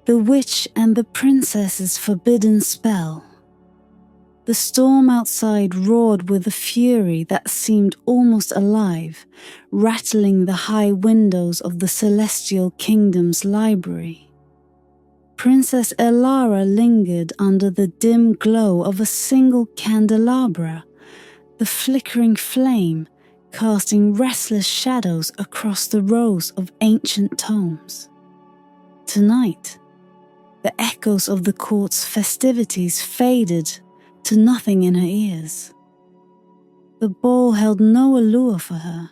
The witch and the princess's forbidden spell. The storm outside roared with a fury that seemed almost alive, rattling the high windows of the celestial kingdom's library. Princess Elara lingered under the dim glow of a single candelabra, the flickering flame casting restless shadows across the rows of ancient tomes. Tonight, the echoes of the court's festivities faded to nothing in her ears. The ball held no allure for her.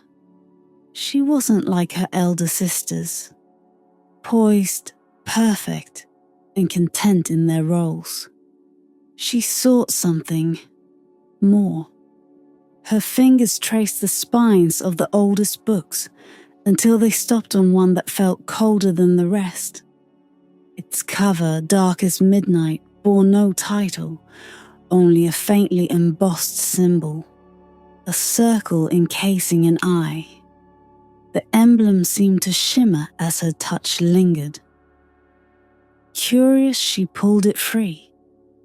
She wasn't like her elder sisters, poised, perfect, and content in their roles. She sought something more. Her fingers traced the spines of the oldest books until they stopped on one that felt colder than the rest. Its cover, dark as midnight, bore no title, only a faintly embossed symbol, a circle encasing an eye. The emblem seemed to shimmer as her touch lingered. Curious, she pulled it free,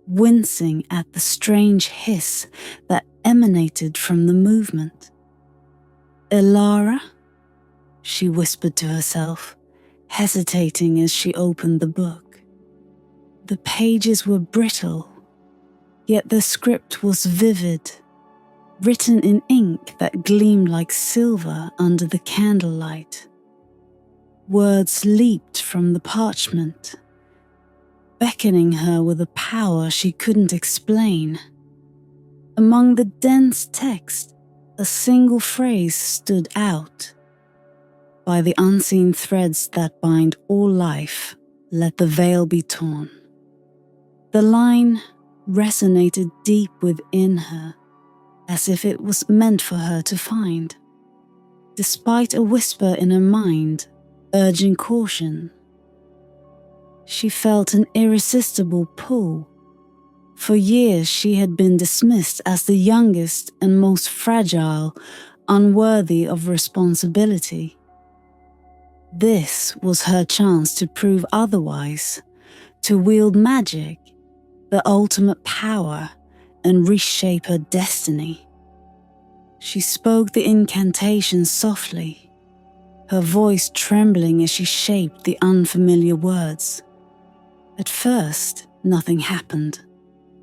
wincing at the strange hiss that emanated from the movement. "Elara?" she whispered to herself, hesitating as she opened the book. The pages were brittle, yet the script was vivid, written in ink that gleamed like silver under the candlelight. Words leaped from the parchment, beckoning her with a power she couldn't explain. Among the dense text, a single phrase stood out. "By the unseen threads that bind all life, let the veil be torn." The line resonated deep within her, as if it was meant for her to find. Despite a whisper in her mind, urging caution, she felt an irresistible pull. For years she had been dismissed as the youngest and most fragile, unworthy of responsibility. This was her chance to prove otherwise, to wield magic, the ultimate power, and reshape her destiny. She spoke the incantation softly, her voice trembling as she shaped the unfamiliar words. At first, nothing happened.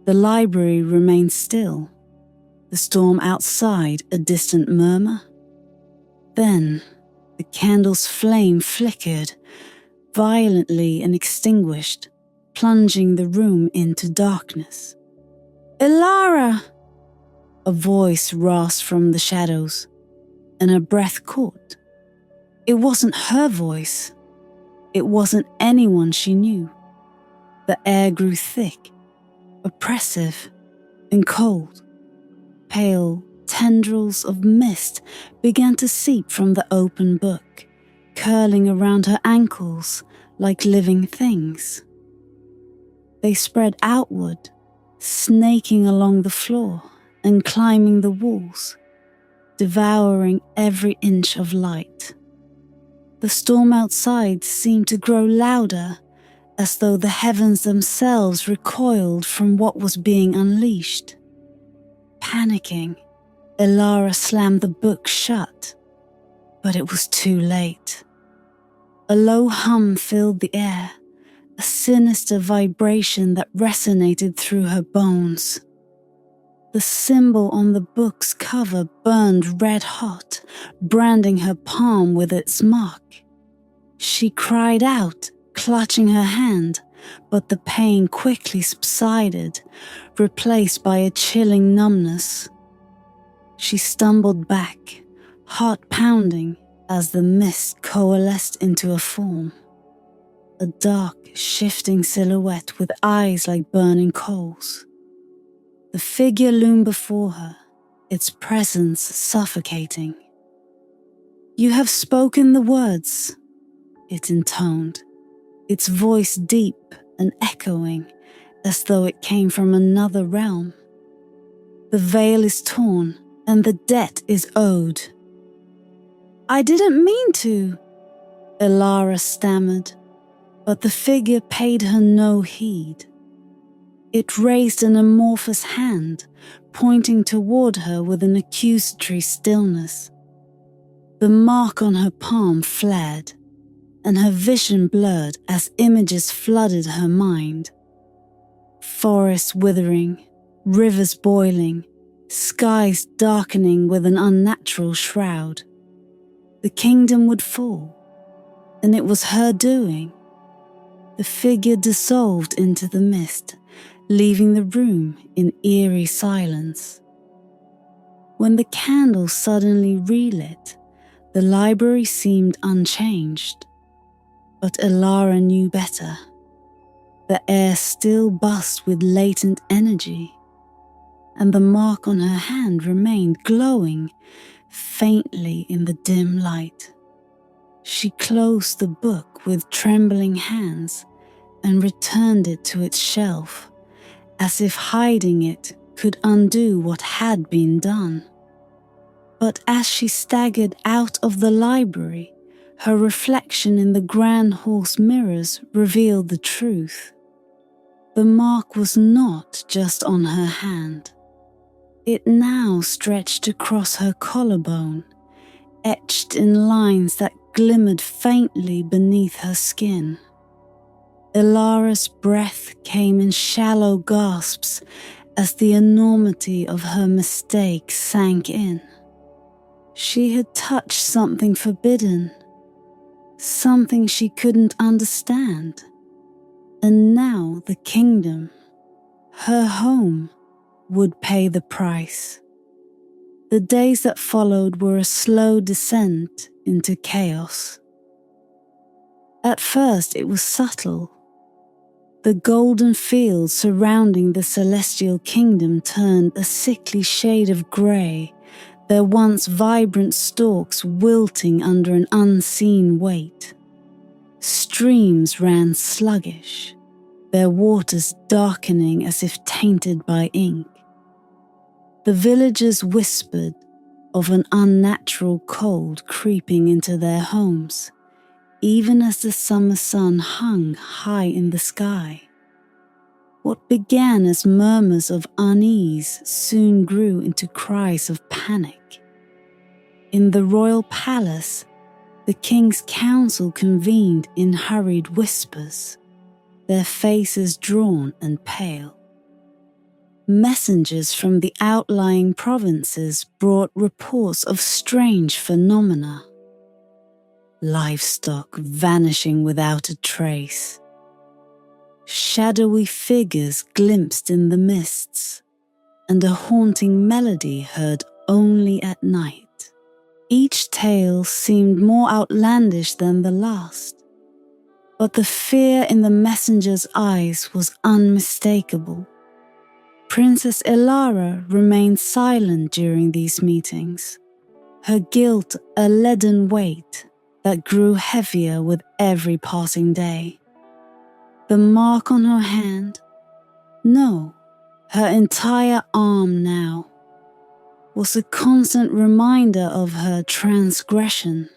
The library remained still, the storm outside a distant murmur. Then, the candle's flame flickered, violently and extinguished, plunging the room into darkness. "Elara!" A voice rasped from the shadows, and her breath caught. It wasn't her voice. It wasn't anyone she knew. The air grew thick, oppressive, and cold. Pale tendrils of mist began to seep from the open book, curling around her ankles like living things. They spread outward, snaking along the floor and climbing the walls, devouring every inch of light. The storm outside seemed to grow louder, as though the heavens themselves recoiled from what was being unleashed. Panicking, Elara slammed the book shut, but it was too late. A low hum filled the air, a sinister vibration that resonated through her bones. The symbol on the book's cover burned red hot, branding her palm with its mark. She cried out, clutching her hand, but the pain quickly subsided, replaced by a chilling numbness. She stumbled back, heart pounding, as the mist coalesced into a form. A dark, shifting silhouette with eyes like burning coals. The figure loomed before her, its presence suffocating. "You have spoken the words," it intoned, its voice deep and echoing, as though it came from another realm. "The veil is torn, and the debt is owed." "I didn't mean to," Elara stammered, But the figure paid her no heed. It raised an amorphous hand, pointing toward her with an accusatory stillness. The mark on her palm flared, and her vision blurred as images flooded her mind. Forests withering, rivers boiling, skies darkening with an unnatural shroud. The kingdom would fall, and it was her doing. The figure dissolved into the mist, leaving the room in eerie silence. When the candle suddenly relit, the library seemed unchanged. But Elara knew better. The air still buzzed with latent energy, and the mark on her hand remained glowing faintly in the dim light. She closed the book with trembling hands and returned it to its shelf, as if hiding it could undo what had been done. But as she staggered out of the library, her reflection in the grand hall's mirrors revealed the truth. The mark was not just on her hand. It now stretched across her collarbone, etched in lines that glimmered faintly beneath her skin. Elara's breath came in shallow gasps as the enormity of her mistake sank in. She had touched something forbidden, something she couldn't understand. And now the kingdom, her home, would pay the price. The days that followed were a slow descent into chaos. At first it was subtle. The golden fields surrounding the celestial kingdom turned a sickly shade of grey, their once vibrant stalks wilting under an unseen weight. Streams ran sluggish, their waters darkening as if tainted by ink. The villagers whispered of an unnatural cold creeping into their homes, even as the summer sun hung high in the sky. What began as murmurs of unease soon grew into cries of panic. In the royal palace, the king's council convened in hurried whispers, their faces drawn and pale. Messengers from the outlying provinces brought reports of strange phenomena. Livestock vanishing without a trace. Shadowy figures glimpsed in the mists, and a haunting melody heard only at night. Each tale seemed more outlandish than the last, but the fear in the messenger's eyes was unmistakable. Princess Elara remained silent during these meetings, her guilt a leaden weight that grew heavier with every passing day. The mark on her hand, no, her entire arm now, was a constant reminder of her transgression.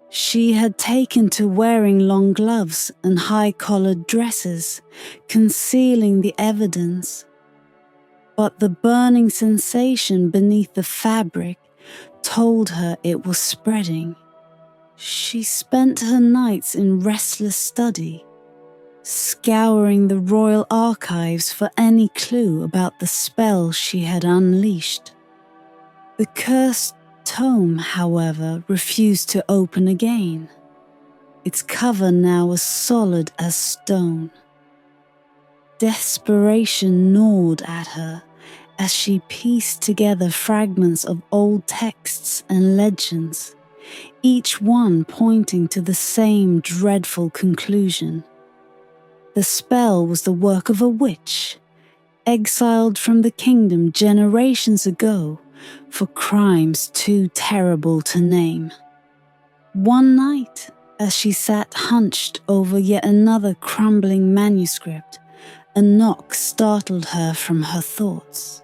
She had taken to wearing long gloves and high-collared dresses, concealing the evidence. But the burning sensation beneath the fabric told her it was spreading. She spent her nights in restless study, scouring the royal archives for any clue about the spell she had unleashed. The cursed tome, however, refused to open again, its cover now as solid as stone. Desperation gnawed at her as she pieced together fragments of old texts and legends, each one pointing to the same dreadful conclusion. The spell was the work of a witch, exiled from the kingdom generations ago for crimes too terrible to name. One night, as she sat hunched over yet another crumbling manuscript, a knock startled her from her thoughts.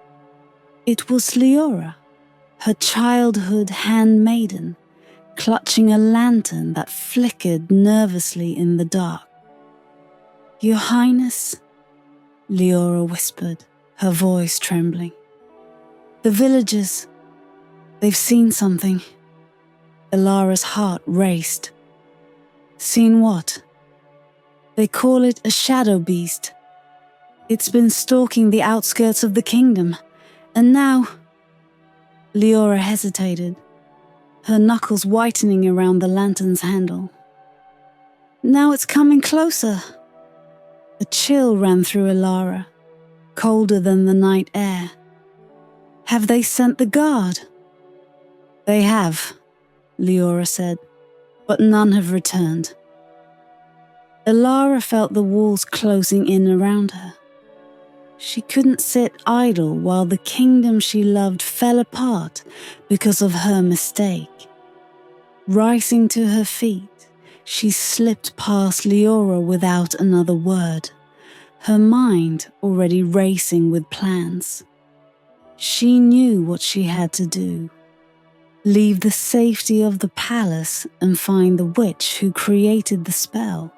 It was Leora, her childhood handmaiden, clutching a lantern that flickered nervously in the dark. Your Highness, Leora whispered, her voice trembling. The villagers, they've seen something. Elara's heart raced. Seen what? They call it a shadow beast. It's been stalking the outskirts of the kingdom, and now... Leora hesitated, her knuckles whitening around the lantern's handle. Now it's coming closer. A chill ran through Elara, colder than the night air. Have they sent the guard? They have, Leora said, but none have returned. Elara felt the walls closing in around her. She couldn't sit idle while the kingdom she loved fell apart because of her mistake. Rising to her feet, she slipped past Leora without another word, her mind already racing with plans. She knew what she had to do. Leave the safety of the palace and find the witch who created the spell.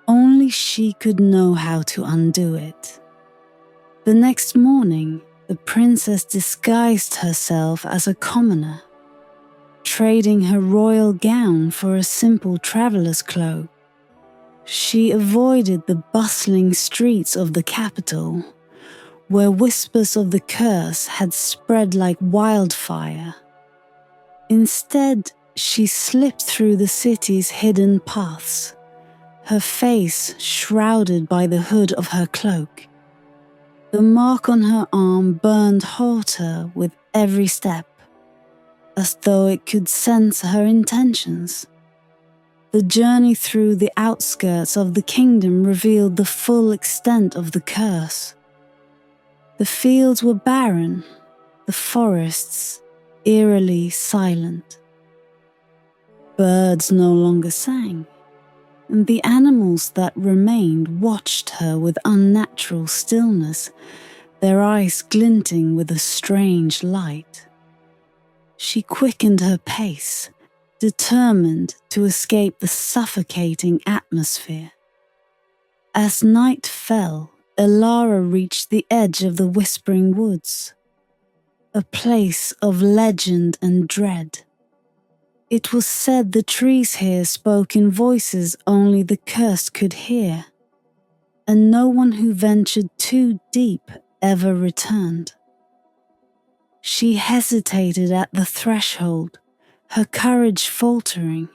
Only she could know how to undo it. The next morning, the princess disguised herself as a commoner, trading her royal gown for a simple traveler's cloak. She avoided the bustling streets of the capital, where whispers of the curse had spread like wildfire. Instead, she slipped through the city's hidden paths, her face shrouded by the hood of her cloak. The mark on her arm burned hotter with every step, as though it could sense her intentions. The journey through the outskirts of the kingdom revealed the full extent of the curse. The fields were barren, the forests eerily silent. Birds no longer sang, and the animals that remained watched her with unnatural stillness, their eyes glinting with a strange light. She quickened her pace, determined to escape the suffocating atmosphere. As night fell, Elara reached the edge of the Whispering Woods, a place of legend and dread. It was said the trees here spoke in voices only the cursed could hear, and no one who ventured too deep ever returned. She hesitated at the threshold, her courage faltering.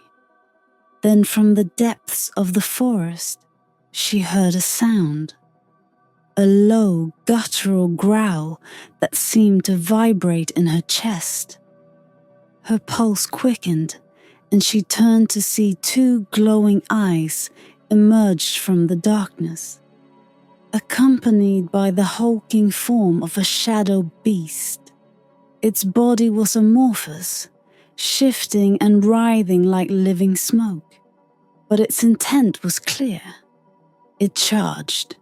Then from the depths of the forest, she heard a sound, a low, guttural growl that seemed to vibrate in her chest. Her pulse quickened, and she turned to see two glowing eyes emerged from the darkness, accompanied by the hulking form of a shadow beast. Its body was amorphous, shifting and writhing like living smoke, but its intent was clear. It charged.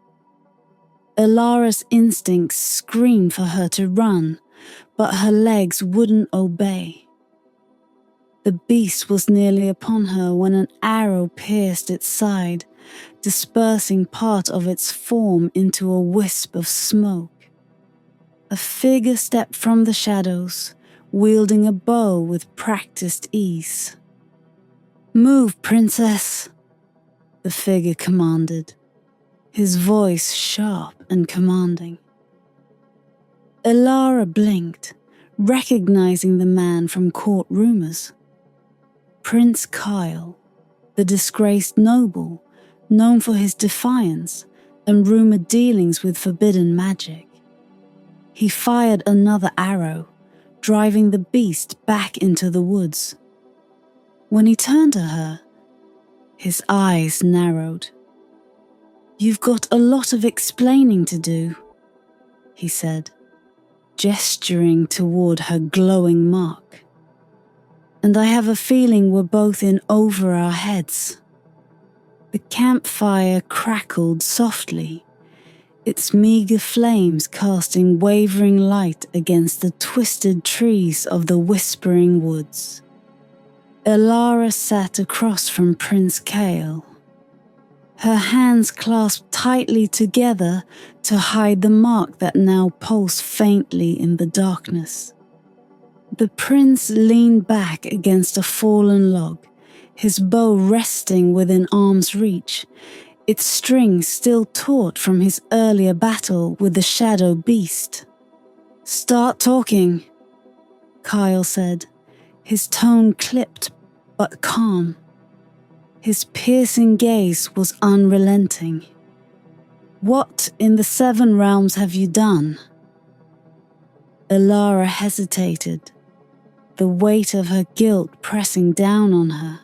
Elara's instincts screamed for her to run, but her legs wouldn't obey. The beast was nearly upon her when an arrow pierced its side, dispersing part of its form into a wisp of smoke. A figure stepped from the shadows, wielding a bow with practiced ease. "Move, princess," the figure commanded, his voice sharp and commanding. Elara blinked, recognizing the man from court rumors. Prince Kyle, the disgraced noble, known for his defiance and rumored dealings with forbidden magic. He fired another arrow, driving the beast back into the woods. When he turned to her, his eyes narrowed. "You've got a lot of explaining to do," he said, gesturing toward her glowing mark. "And I have a feeling we're both in over our heads." The campfire crackled softly, its meager flames casting wavering light against the twisted trees of the Whispering Woods. Elara sat across from Prince Kale. her hands clasped tightly together to hide the mark that now pulsed faintly in the darkness. The prince leaned back against a fallen log, his bow resting within arm's reach, its string still taut from his earlier battle with the shadow beast. "Start talking," Kyle said, his tone clipped but calm. His piercing gaze was unrelenting. "What in the 7 realms have you done?" Elara hesitated, the weight of her guilt pressing down on her.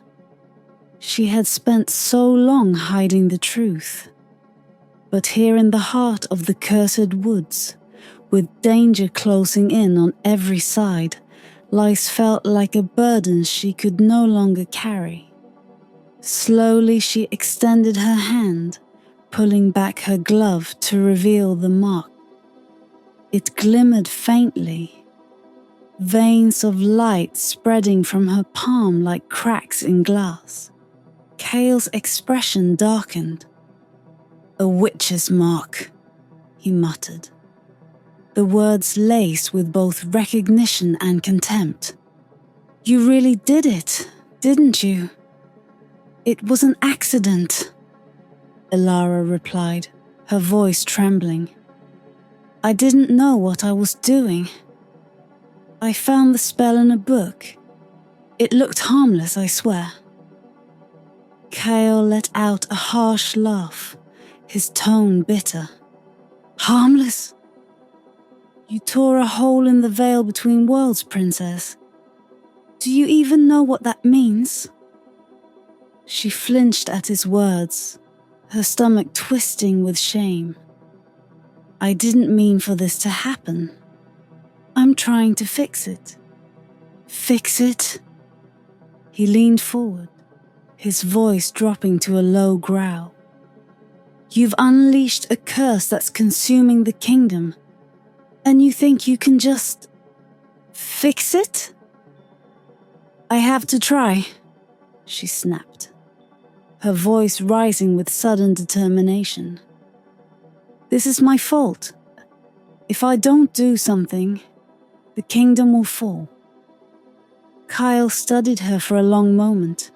She had spent so long hiding the truth. But here in the heart of the cursed woods, with danger closing in on every side, lies felt like a burden she could no longer carry. Slowly she extended her hand, pulling back her glove to reveal the mark. It glimmered faintly, veins of light spreading from her palm like cracks in glass. Kale's expression darkened. "A witch's mark," he muttered, the words laced with both recognition and contempt. "You really did it, didn't you?" "It was an accident," Elara replied, her voice trembling. "I didn't know what I was doing. I found the spell in a book. It looked harmless, I swear." Kale let out a harsh laugh, his tone bitter. "Harmless? You tore a hole in the veil between worlds, Princess. Do you even know what that means?" She flinched at his words, her stomach twisting with shame. "I didn't mean for this to happen. I'm trying to fix it." "Fix it?" He leaned forward, his voice dropping to a low growl. "You've unleashed a curse that's consuming the kingdom, and you think you can just fix it?" "I have to try," she snapped, her voice rising with sudden determination. "This is my fault. If I don't do something, the kingdom will fall." Kyle studied her for a long moment,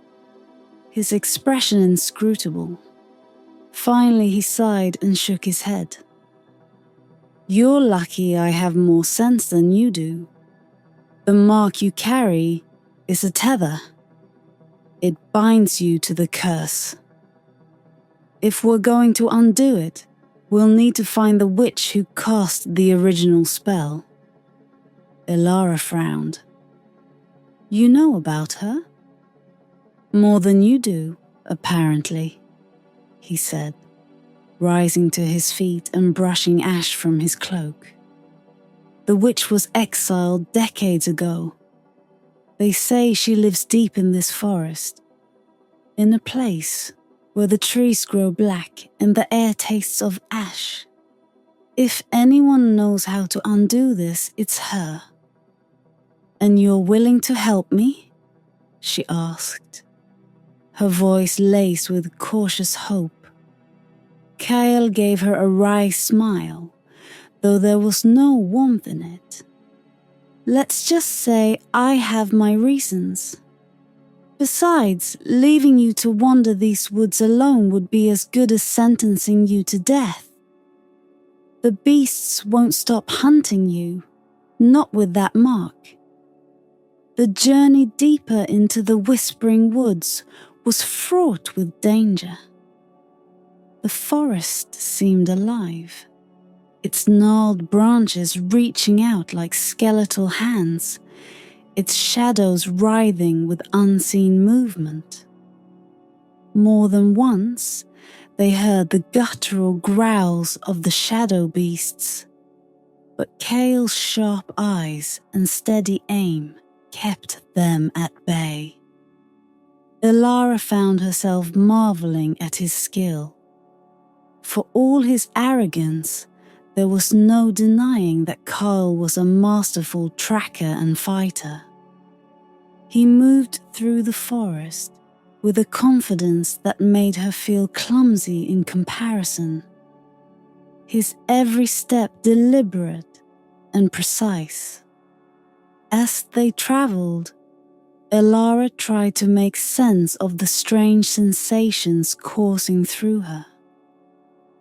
his expression inscrutable. Finally he sighed and shook his head. "You're lucky I have more sense than you do. The mark you carry is a tether. It binds you to the curse. If we're going to undo it, we'll need to find the witch who cast the original spell." Elara frowned. "You know about her?" "More than you do, apparently," he said, rising to his feet and brushing ash from his cloak. "The witch was exiled decades ago. They say she lives deep in this forest, in a place where the trees grow black and the air tastes of ash. If anyone knows how to undo this, it's her." "And you're willing to help me?" she asked, her voice laced with cautious hope. Kyle gave her a wry smile, though there was no warmth in it. "Let's just say I have my reasons. Besides, leaving you to wander these woods alone would be as good as sentencing you to death. The beasts won't stop hunting you, not with that mark." The journey deeper into the whispering woods was fraught with danger. The forest seemed alive, its gnarled branches reaching out like skeletal hands, its shadows writhing with unseen movement. More than once, they heard the guttural growls of the shadow beasts, but Kale's sharp eyes and steady aim kept them at bay. Elara found herself marveling at his skill. For all his arrogance, there was no denying that Kyle was a masterful tracker and fighter. He moved through the forest with a confidence that made her feel clumsy in comparison. His every step deliberate and precise. As they traveled, Elara tried to make sense of the strange sensations coursing through her.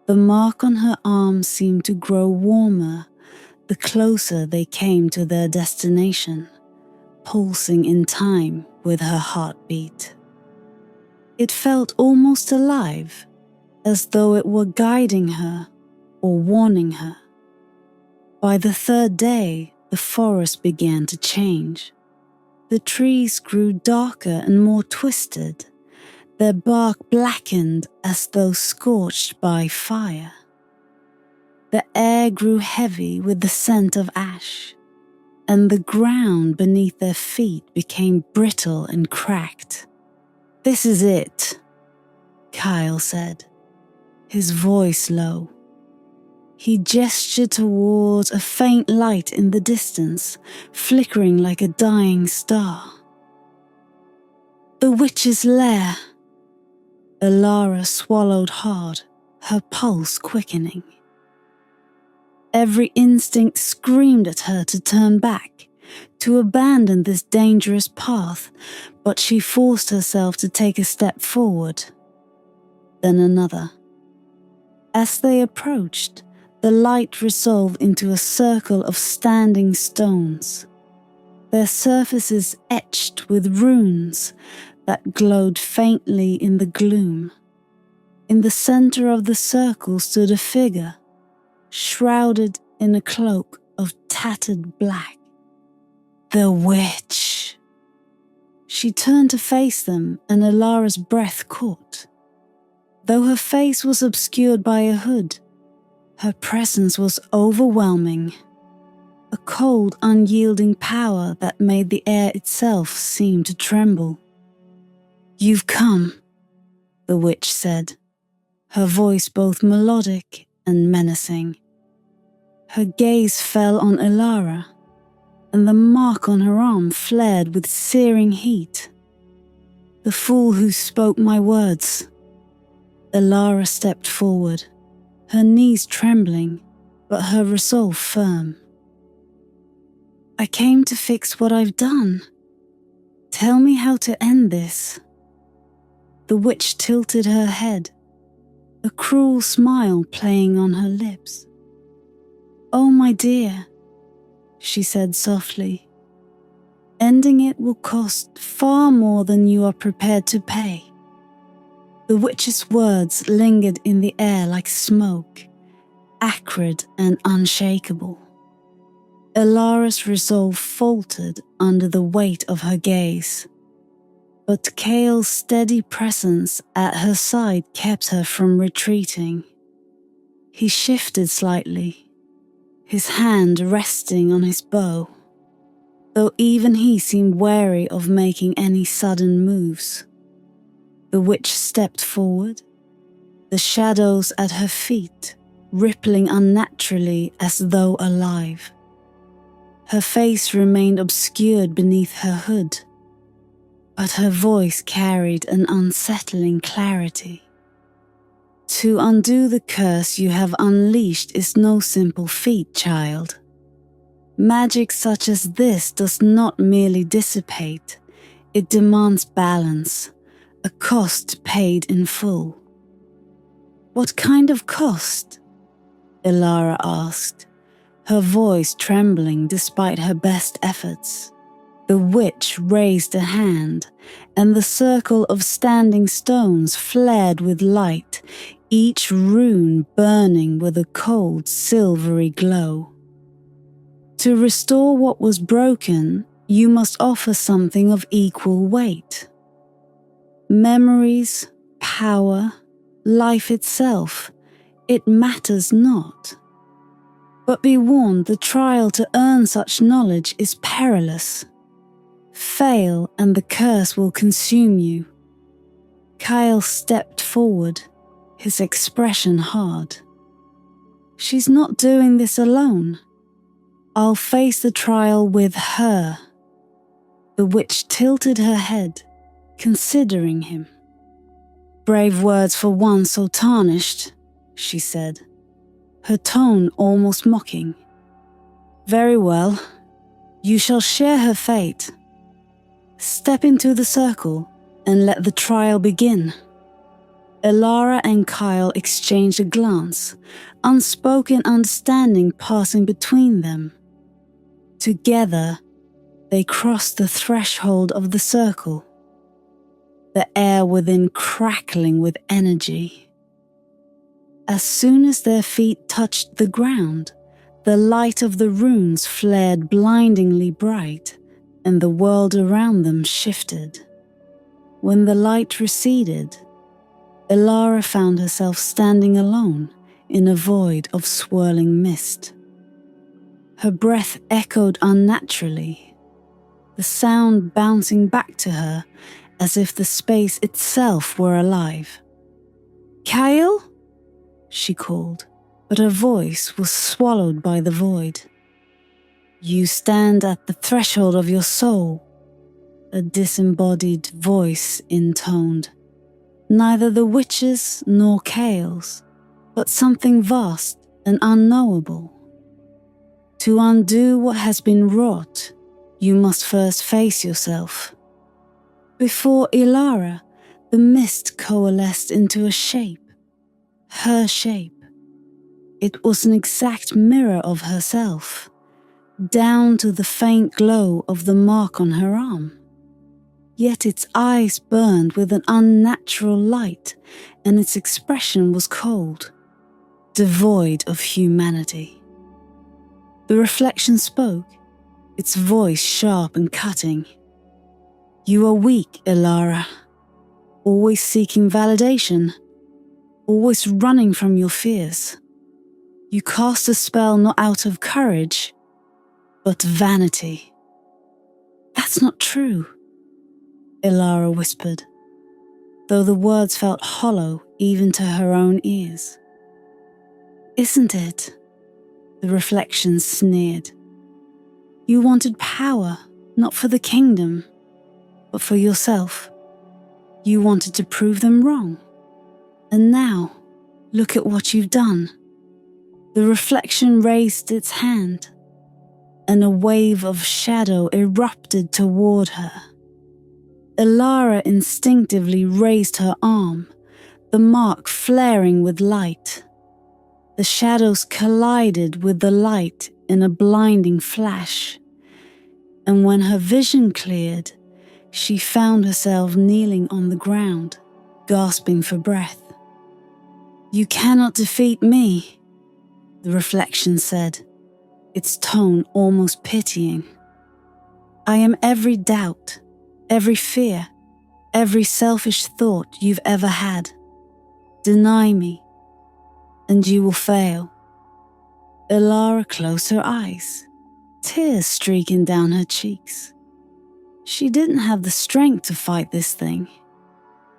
The mark on her arm seemed to grow warmer the closer they came to their destination, pulsing in time with her heartbeat. It felt almost alive, as though it were guiding her or warning her. By the third day, the forest began to change. The trees grew darker and more twisted, their bark blackened as though scorched by fire. The air grew heavy with the scent of ash, and the ground beneath their feet became brittle and cracked. "This is it," Kyle said, his voice low. He gestured towards a faint light in the distance, flickering like a dying star. "The witch's lair." Elara swallowed hard, her pulse quickening. Every instinct screamed at her to turn back, to abandon this dangerous path, but she forced herself to take a step forward, then another. As they approached, the light resolved into a circle of standing stones, their surfaces etched with runes that glowed faintly in the gloom. In the center of the circle stood a figure, shrouded in a cloak of tattered black. The witch! She turned to face them, and Elara's breath caught. Though her face was obscured by a hood, her presence was overwhelming, a cold, unyielding power that made the air itself seem to tremble. "You've come," the witch said, her voice both melodic and menacing. Her gaze fell on Elara, and the mark on her arm flared with searing heat. "The fool who spoke my words." Elara stepped forward, her knees trembling, but her resolve firm. "I came to fix what I've done. Tell me how to end this." The witch tilted her head, a cruel smile playing on her lips. "Oh, my dear," she said softly, "ending it will cost far more than you are prepared to pay." The witch's words lingered in the air like smoke, acrid and unshakable. Elara's resolve faltered under the weight of her gaze, but Kale's steady presence at her side kept her from retreating. He shifted slightly, his hand resting on his bow, though even he seemed wary of making any sudden moves. The witch stepped forward, the shadows at her feet rippling unnaturally as though alive. Her face remained obscured beneath her hood, but her voice carried an unsettling clarity. "To undo the curse you have unleashed is no simple feat, child. Magic such as this does not merely dissipate, it demands balance, a cost paid in full." "What kind of cost?" Elara asked, her voice trembling despite her best efforts. The witch raised a hand, and the circle of standing stones flared with light, each rune burning with a cold, silvery glow. "To restore what was broken, you must offer something of equal weight. Memories, power, life itself, it matters not. But be warned, the trial to earn such knowledge is perilous. Fail and the curse will consume you." Kyle stepped forward, his expression hard. "She's not doing this alone. I'll face the trial with her." The witch tilted her head, considering him. Brave words for one so tarnished, she said, her tone almost mocking. Very well, you shall share her fate. Step into the circle and let the trial begin. Elara and Kyle exchanged a glance, unspoken understanding passing between them. Together, they crossed the threshold of the circle, the air within crackling with energy. As soon as their feet touched the ground, the light of the runes flared blindingly bright, and the world around them shifted. When the light receded, Elara found herself standing alone in a void of swirling mist. Her breath echoed unnaturally, the sound bouncing back to her as if the space itself were alive. "Kyle?" she called, but her voice was swallowed by the void. "You stand at the threshold of your soul," a disembodied voice intoned. Neither the witches nor Kale's, but something vast and unknowable. To undo what has been wrought, you must first face yourself. Before Elara, the mist coalesced into a shape, her shape. It was an exact mirror of herself, down to the faint glow of the mark on her arm. Yet its eyes burned with an unnatural light, and its expression was cold, devoid of humanity. The reflection spoke, its voice sharp and cutting. "You are weak, Elara, always seeking validation, always running from your fears. You cast a spell not out of courage, but vanity." "That's not true," Elara whispered, though the words felt hollow even to her own ears. "Isn't it?" the reflection sneered. "You wanted power, not for the kingdom, but for yourself. You wanted to prove them wrong. And now, look at what you've done." The reflection raised its hand, and a wave of shadow erupted toward her. Elara instinctively raised her arm, the mark flaring with light. The shadows collided with the light in a blinding flash, and when her vision cleared, she found herself kneeling on the ground, gasping for breath. "You cannot defeat me," the reflection said, its tone almost pitying. "I am every doubt, every fear, every selfish thought you've ever had. Deny me, and you will fail." Elara closed her eyes, tears streaking down her cheeks. She didn't have the strength to fight this thing,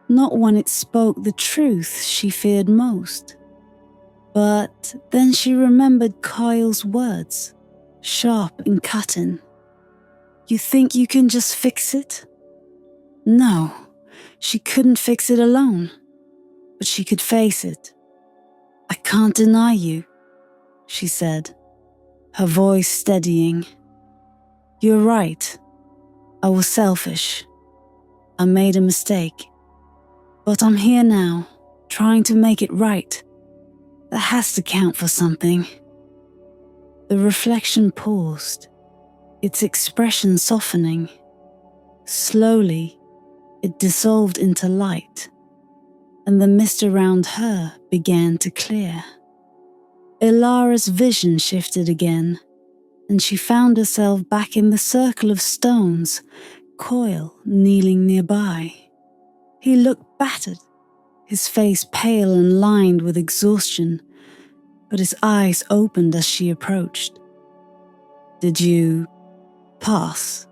not when it spoke the truth she feared most. But then she remembered Kyle's words, sharp and cutting. "You think you can just fix it?" No, she couldn't fix it alone, but she could face it. "I can't deny you," she said, her voice steadying. "You're right. I was selfish. I made a mistake. But I'm here now, trying to make it right. That has to count for something." The reflection paused, its expression softening. Slowly, it dissolved into light, and the mist around her began to clear. Elara's vision shifted again, and she found herself back in the circle of stones, Coil kneeling nearby. He looked battered, his face pale and lined with exhaustion, but his eyes opened as she approached. "Did you pass?"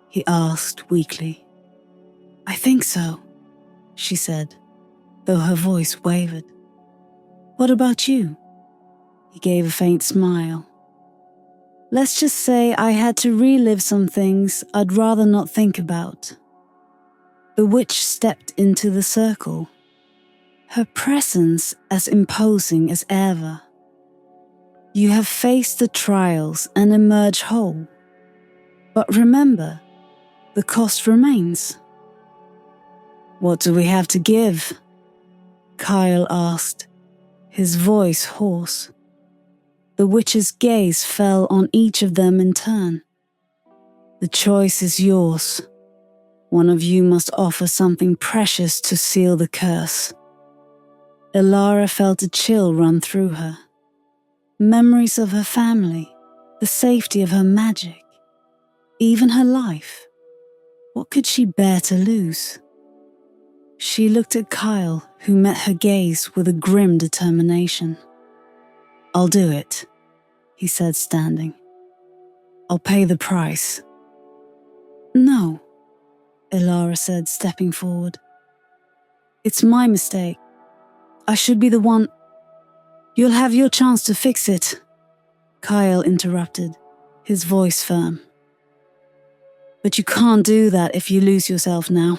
he asked weakly. "I think so," she said, though her voice wavered. "What about you?" He gave a faint smile. "Let's just say I had to relive some things I'd rather not think about." The witch stepped into the circle, her presence as imposing as ever. You have faced the trials and emerged whole. But remember, the cost remains. What do we have to give? Kyle asked, his voice hoarse. The witch's gaze fell on each of them in turn. The choice is yours. One of you must offer something precious to seal the curse. Elara felt a chill run through her. Memories of her family, the safety of her magic, even her life. What could she bear to lose? She looked at Kyle, who met her gaze with a grim determination. I'll do it, he said, standing. I'll pay the price. No, Elara said, stepping forward. It's my mistake. I should be the one. You'll have your chance to fix it, Kyle interrupted, his voice firm. But you can't do that if you lose yourself now.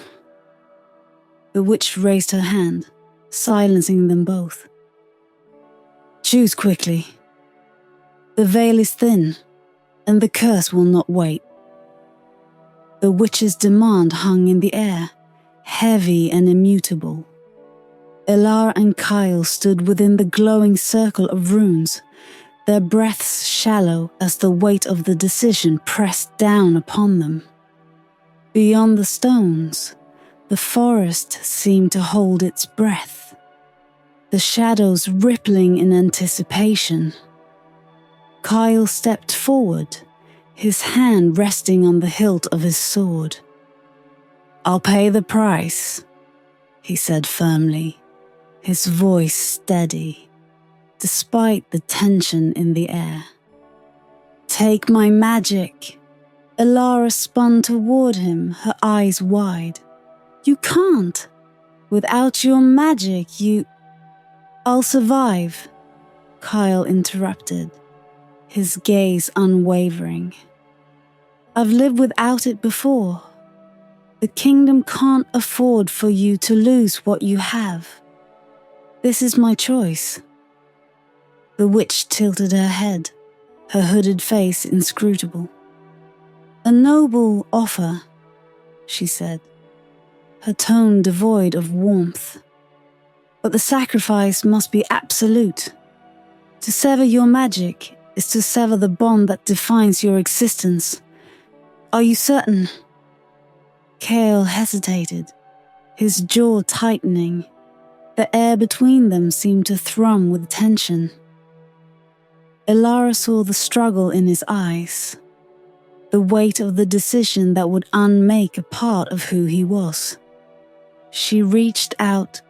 The witch raised her hand, silencing them both. Choose quickly. The veil is thin, and the curse will not wait. The witch's demand hung in the air, heavy and immutable. Elara and Kyle stood within the glowing circle of runes, their breaths shallow as the weight of the decision pressed down upon them. Beyond the stones, the forest seemed to hold its breath, the shadows rippling in anticipation. Kyle stepped forward, his hand resting on the hilt of his sword. I'll pay the price, he said firmly, his voice steady, despite the tension in the air. Take my magic. Elara spun toward him, her eyes wide. You can't. Without your magic, I'll survive, Kyle interrupted, his gaze unwavering. I've lived without it before. The kingdom can't afford for you to lose what you have. This is my choice. The witch tilted her head, her hooded face inscrutable. A noble offer, she said, her tone devoid of warmth. But the sacrifice must be absolute. To sever your magic is to sever the bond that defines your existence. Are you certain? Kale hesitated, his jaw tightening. The air between them seemed to thrum with tension. Elara saw the struggle in his eyes, the weight of the decision that would unmake a part of who he was. She reached out,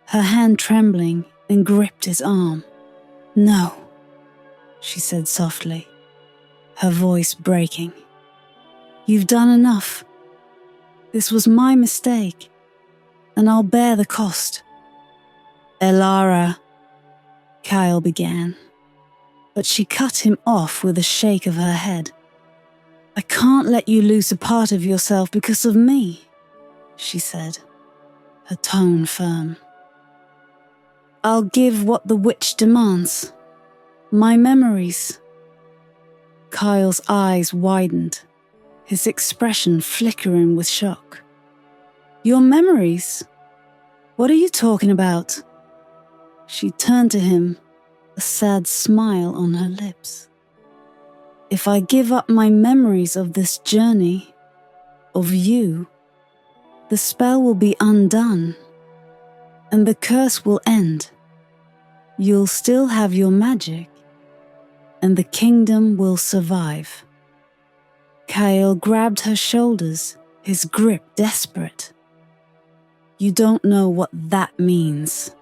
her hand trembling, and gripped his arm. No, she said softly, her voice breaking. You've done enough. This was my mistake, and I'll bear the cost. Elara, Kyle began, but she cut him off with a shake of her head. I can't let you lose a part of yourself because of me, she said, her tone firm. I'll give what the witch demands. My memories. Kyle's eyes widened, his expression flickering with shock. Your memories? What are you talking about? She turned to him, a sad smile on her lips. If I give up my memories of this journey, of you, the spell will be undone, and the curse will end. You'll still have your magic, and the kingdom will survive. Kyle grabbed her shoulders, his grip desperate. You don't know what that means.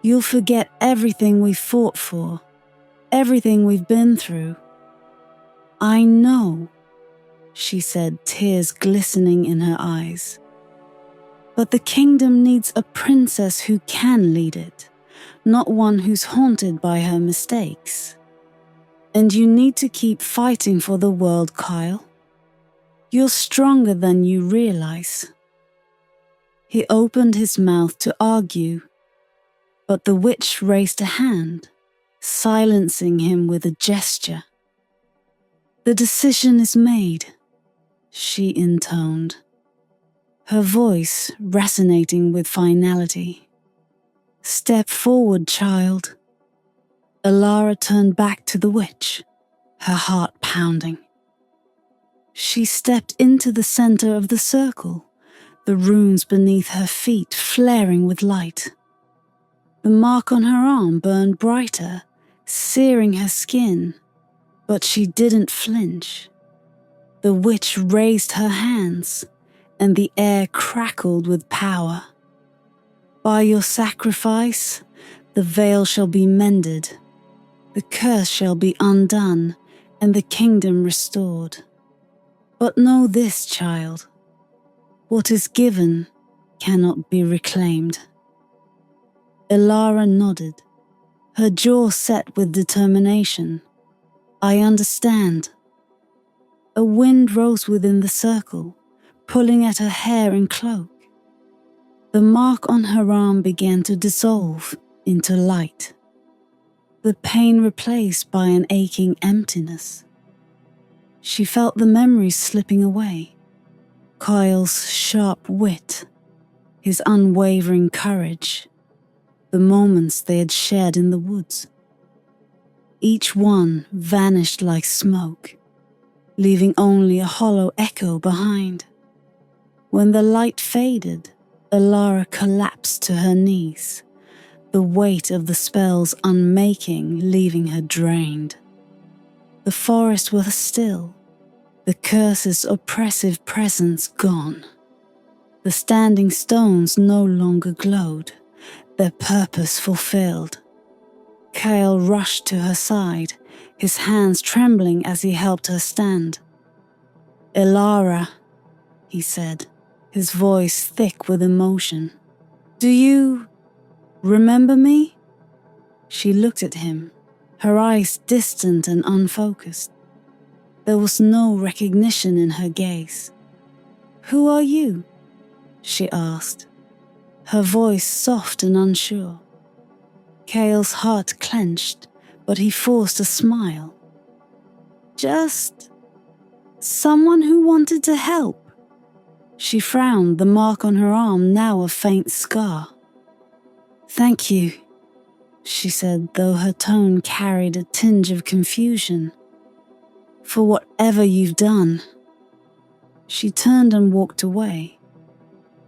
You'll forget everything we fought for, everything we've been through. I know, she said, tears glistening in her eyes. But the kingdom needs a princess who can lead it, not one who's haunted by her mistakes. And you need to keep fighting for the world, Kyle. You're stronger than you realize. He opened his mouth to argue, But the witch raised a hand, silencing him with a gesture. "The decision is made," she intoned, her voice resonating with finality. "Step forward, child." Elara turned back to the witch, her heart pounding. She stepped into the center of the circle, the runes beneath her feet flaring with light. The mark on her arm burned brighter, searing her skin, but she didn't flinch. The witch raised her hands, and the air crackled with power. "By your sacrifice, the veil shall be mended, the curse shall be undone, and the kingdom restored. But know this, child, what is given cannot be reclaimed." Elara nodded, her jaw set with determination. "I understand." A wind rose within the circle, pulling at her hair and cloak. The mark on her arm began to dissolve into light, the pain replaced by an aching emptiness. She felt the memories slipping away. Kyle's sharp wit, his unwavering courage, the moments they had shared in the woods. Each one vanished like smoke, leaving only a hollow echo behind. When the light faded, Elara collapsed to her knees, the weight of the spell's unmaking leaving her drained. The forest was still, the curse's oppressive presence gone. The standing stones no longer glowed, their purpose fulfilled. Kyle rushed to her side, his hands trembling as he helped her stand. "Elara," he said, his voice thick with emotion. "Do you remember me?" She looked at him, her eyes distant and unfocused. There was no recognition in her gaze. "Who are you?" she asked, her voice soft and unsure. Kale's heart clenched, but he forced a smile. "Just someone who wanted to help." She frowned, the mark on her arm now a faint scar. "Thank you," she said, though her tone carried a tinge of confusion. "For whatever you've done." She turned and walked away,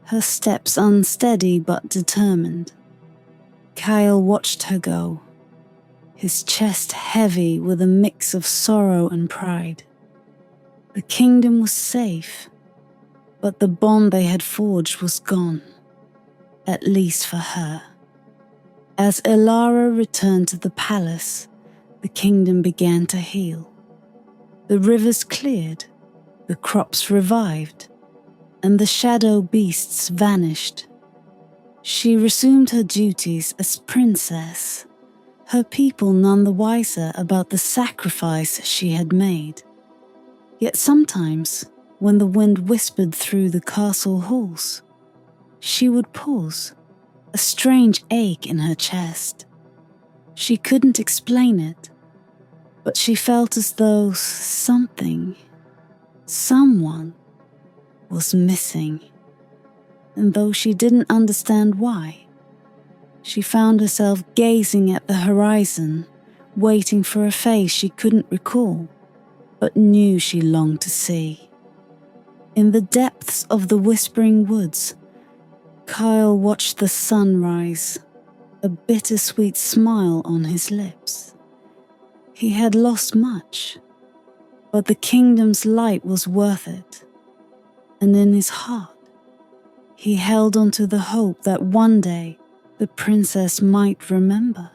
her steps unsteady but determined. Kyle watched her go, his chest heavy with a mix of sorrow and pride. The kingdom was safe, but the bond they had forged was gone, at least for her. As Elara returned to the palace, the kingdom began to heal. The rivers cleared, the crops revived, and the shadow beasts vanished. She resumed her duties as princess, her people none the wiser about the sacrifice she had made. Yet sometimes, when the wind whispered through the castle halls, she would pause, a strange ache in her chest. She couldn't explain it, but she felt as though someone was missing. And though she didn't understand why, she found herself gazing at the horizon, waiting for a face she couldn't recall, but knew she longed to see. In the depths of the whispering woods, Kyle watched the sun rise, a bittersweet smile on his lips. He had lost much, but the kingdom's light was worth it, and in his heart, he held on to the hope that one day the princess might remember.